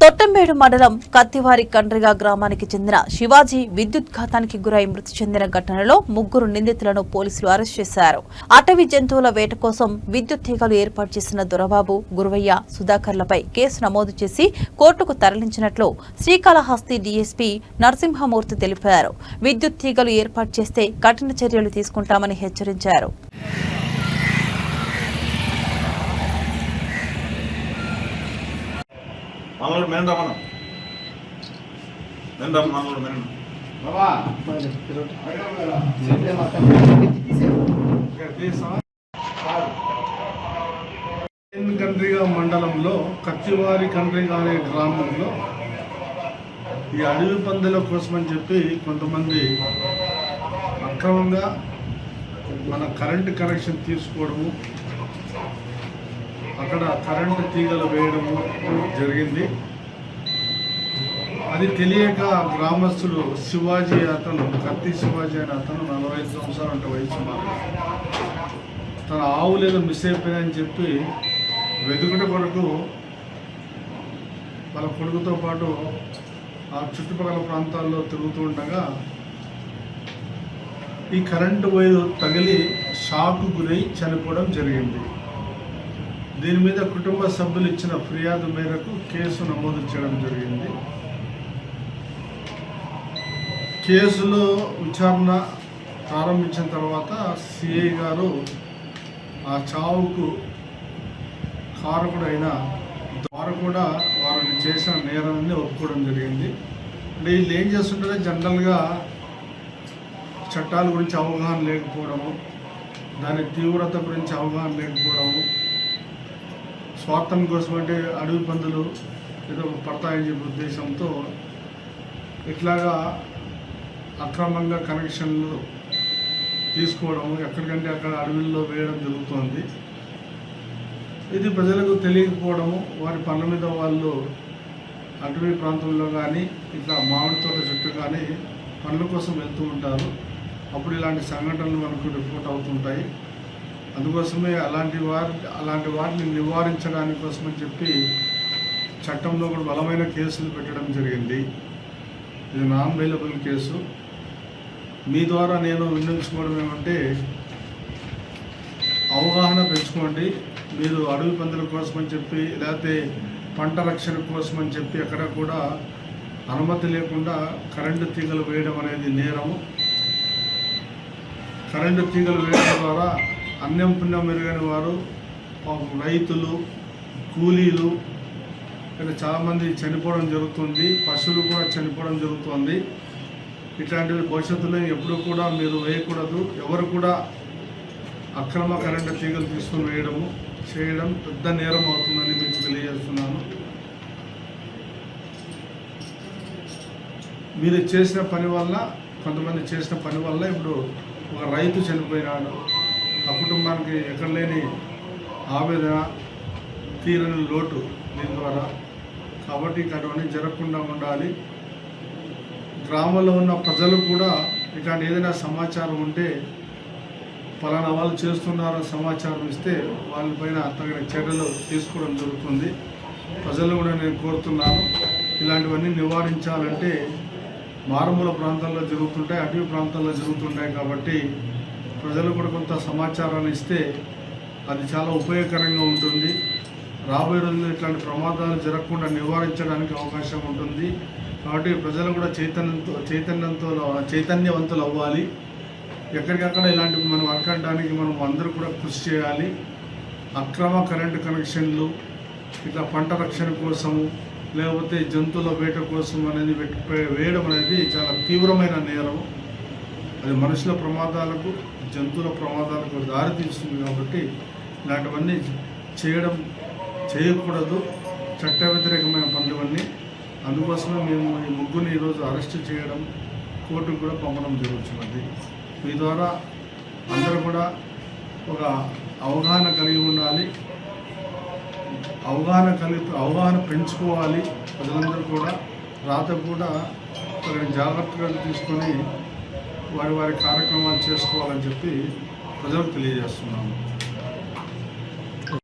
తొట్టంబేడు మండలం కత్తివారి కండ్రిగా గ్రామానికి చెందిన శివాజీ విద్యుత్ఘాతానికి గురై మృతి చెందిన ఘటనలో ముగ్గురు నిందితులను పోలీసులు అరెస్ట్ చేశారు. అటవీ జంతువుల వేట కోసం విద్యుత్ తీగలు ఏర్పాటు చేసిన దొరబాబు, గురువయ్య, సుధాకర్లపై కేసు నమోదు చేసి కోర్టుకు తరలించినట్లు శ్రీకాళహస్తి డీఎస్పీ నరసింహమూర్తి తెలిపారు. విద్యుత్ తీగలు ఏర్పాటు చేస్తే కఠిన చర్యలు తీసుకుంటామని హెచ్చరించారు. మనోడు మెన్ రమణ మనోడు మెన్ కండ్రిగా మండలంలో కత్తివారి కండ్రిగా అనే గ్రామంలో ఈ అడవి పందుల కోసమని చెప్పి కొంతమంది అక్రమంగా మన కరెంటు కనెక్షన్ తీసుకోవడము, అక్కడ కరెంటు తీగలు వేయడము జరిగింది. అది తెలియక గ్రామస్తులు శివాజీ అతను కత్తి శివాజీ అనే అతను 45 సంవత్సరాలు అంటే వయసు తన ఆవులు ఏదో మిస్ అయిపోయాయని చెప్పి వెతుకుట కొరకు వాళ్ళ కొడుకుతో పాటు ఆ చుట్టుపక్కల ప్రాంతాల్లో తిరుగుతూ ఉండగా ఈ కరెంటు వైరు తగిలి షాకు గురై చనిపోవడం జరిగింది. దీని మీద కుటుంబ సభ్యులు ఇచ్చిన ఫిర్యాదు మేరకు కేసు నమోదు చేయడం జరిగింది. కేసులో విచారణ ప్రారంభించిన తర్వాత సిఐ గారు ఆ చావుకు కారకుడైన వారు కూడా వారిని చేసిన నేరాన్ని ఒప్పుకోవడం జరిగింది. అంటే వీళ్ళు ఏం చేస్తుంటారో జనరల్గా చట్టాల గురించి అవగాహన లేకపోవడము, దాని తీవ్రత గురించి అవగాహన లేకపోవడము, స్వార్థం కోసం అంటే అడవి పందులు ఏదో పడతాయని చెప్పే ఉద్దేశంతో ఇట్లాగా అక్రమంగా కనెక్షన్లు తీసుకోవడం, ఎక్కడికంటే అక్కడ అడవుల్లో వేయడం జరుగుతుంది. ఇది ప్రజలకు తెలియకపోవడము, వారి పనుల మీద వాళ్ళు అటవీ ప్రాంతంలో కానీ ఇట్లా మామిడి తోట చుట్టూ కానీ పనుల కోసం వెళ్తూ ఉంటారు. అప్పుడు ఇలాంటి సంఘటనలు మనకు రిపోర్ట్ అవుతుంటాయి. అందుకోసమే అలాంటి వాటిని నివారించడానికి కోసమని చెప్పి చట్టంలో కూడా బలమైన కేసులు పెట్టడం జరిగింది. ఇది నాన్ బెయిలబుల్ కేసు. మీ ద్వారా నేను విన్నవించుకోవడం ఏమంటే అవగాహన పెంచుకోండి. మీరు అడవి పందుల కోసమని చెప్పి లేకపోతే పంట రక్షణ కోసమని చెప్పి ఎక్కడ కూడా అనుమతి లేకుండా కరెంటు తీగలు వేయడం అనేది నేరము. కరెంటు తీగలు వేయడం ద్వారా అన్నం పుణ్యం మెరుగని వారు, రైతులు, కూలీలు ఇలా చాలామంది చనిపోవడం జరుగుతుంది. పశువులు కూడా చనిపోవడం జరుగుతుంది. ఇట్లాంటివి భవిష్యత్తులో ఎప్పుడూ కూడా మీరు వేయకూడదు. ఎవరు కూడా అక్రమ కరెంటు తీగలు తీసుకుని చేయడం పెద్ద నేరం అవుతుందని మీకు తెలియజేస్తున్నాను. మీరు చేసిన పని వల్ల, కొంతమంది చేసిన పని వల్ల ఇప్పుడు ఒక రైతు చనిపోయినాడు. ఆ కుటుంబానికి ఎక్కడ లేని ఆవేదన, తీరని లోటు దీని ద్వారా. కాబట్టి అటువంటి జరగకుండా ఉండాలి. గ్రామంలో ఉన్న ప్రజలు కూడా ఇట్లాంటి ఏదైనా సమాచారం ఉంటే పలానా వాళ్ళు చేస్తున్నారని సమాచారం ఇస్తే వాళ్ళపైన తగిన చర్యలు తీసుకోవడం జరుగుతుంది. ప్రజలు కూడా నేను కోరుతున్నాను, ఇలాంటివన్నీ నివారించాలంటే మారుమూల ప్రాంతాల్లో జరుగుతుంటాయి, అటవీ ప్రాంతాల్లో జరుగుతుంటాయి. కాబట్టి ప్రజలు కూడా కొంత సమాచారాన్ని ఇస్తే అది చాలా ఉపయోగకరంగా ఉంటుంది. రాబోయే రోజుల్లో ఇట్లాంటి ప్రమాదాలు జరగకుండా నివారించడానికి అవకాశం ఉంటుంది. కాబట్టి ప్రజలు కూడా చైతన్యవంతులు అవ్వాలి. ఎక్కడికక్కడ ఇలాంటివి మనం అరికట్టడానికి మనం అందరూ కూడా కృషి చేయాలి. అక్రమ కరెంటు కనెక్షన్లు ఇట్లా పంట రక్షణ కోసము లేకపోతే జంతువుల వేట కోసం అనేది వేయడం అనేది చాలా తీవ్రమైన నేరం. అది మనుషుల ప్రమాదాలకు, జంతువుల ప్రమాదాలకు దారితీస్తుంది. కాబట్టి ఇలాంటివన్నీ చేయకూడదు, చట్ట వ్యతిరేకమైన పనులవన్నీ. అందుకోసమే మేము ఈ ముగ్గురిని ఈరోజు అరెస్ట్ చేయడం, కోర్టుకు కూడా పంపడం జరుగుతున్నది. మీ ద్వారా అందరూ కూడా ఒక అవగాహన కలిగి ఉండాలి, అవగాహన పెంచుకోవాలి. ప్రజలందరూ కూడా రాత కూడా జాగ్రత్తగా తీసుకొని వారి కార్యక్రమాలు చేసుకోవాలని చెప్పి ప్రజలకు తెలియజేస్తున్నాము.